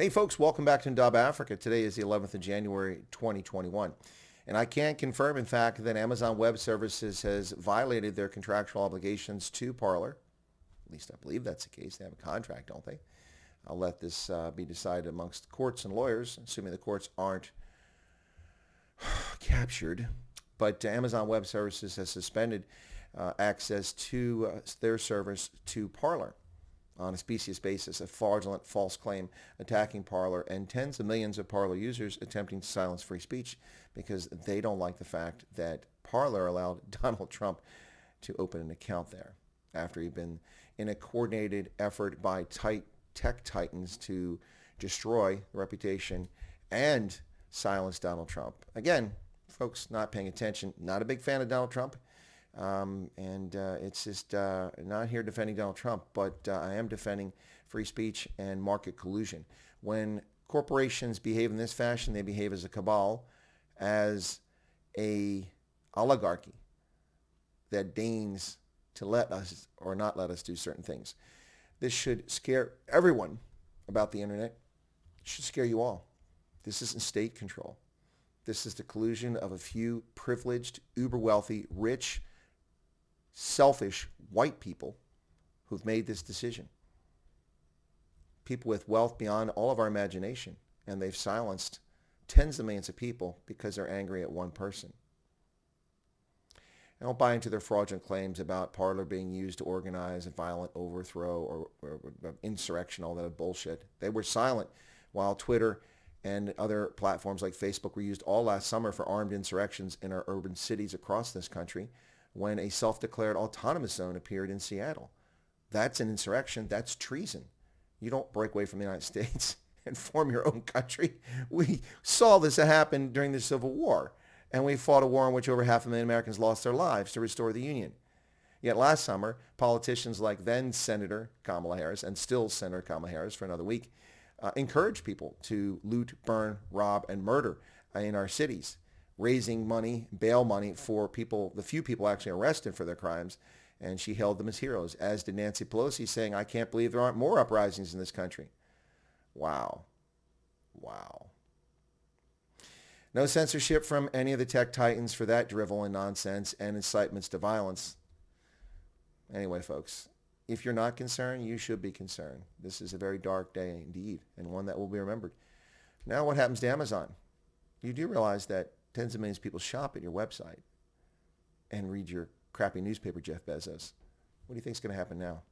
Hey folks, welcome back to Ndaba Africa. Today is the 11th of January 2021. And I can confirm, in fact, that Amazon Web Services has violated their contractual obligations to Parler. At least I believe that's the case. They have a contract, don't they? I'll let this be decided amongst courts and lawyers, assuming the courts aren't captured. But Amazon Web Services has suspended access to their servers to Parler on a specious basis, a fraudulent false claim attacking Parler and tens of millions of Parler users attempting to silence free speech because they don't like the fact that Parler allowed Donald Trump to open an account there after he'd been in a coordinated effort by tech titans to destroy the reputation and silence Donald Trump. Again, folks not paying attention, not a big fan of Donald Trump. It's just not here defending Donald Trump, but I am defending free speech and market collusion. When corporations behave in this fashion, they behave as a cabal, as a oligarchy that deigns to let us or not let us do certain things. This should scare everyone about the internet. It should scare you all. This isn't state control. This is the collusion of a few privileged, uber wealthy, rich, selfish white people who've made this decision. People with wealth beyond all of our imagination, and they've silenced tens of millions of people because they're angry at one person. I don't buy into their fraudulent claims about Parler being used to organize a violent overthrow or insurrection, all that bullshit. They were silent while Twitter and other platforms like Facebook were used all last summer for armed insurrections in our urban cities across this country when a self-declared autonomous zone appeared in Seattle. That's an insurrection. That's treason. You don't break away from the United States and form your own country. We saw this happen during the Civil War, and we fought a war in which over 500,000 Americans lost their lives to restore the Union. Yet last summer, politicians like then Senator Kamala Harris and still Senator Kamala Harris for another week encouraged people to loot, burn, rob, and murder in our cities, raising money, bail money for people, the few people actually arrested for their crimes, and she hailed them as heroes, as did Nancy Pelosi, saying, "I can't believe there aren't more uprisings in this country." Wow. Wow. No censorship from any of the tech titans for that drivel and nonsense and incitements to violence. Anyway, folks, if you're not concerned, you should be concerned. This is a very dark day indeed, and one that will be remembered. Now what happens to Amazon? You do realize that tens of millions of people shop at your website and read your crappy newspaper, Jeff Bezos. What do you think is going to happen now?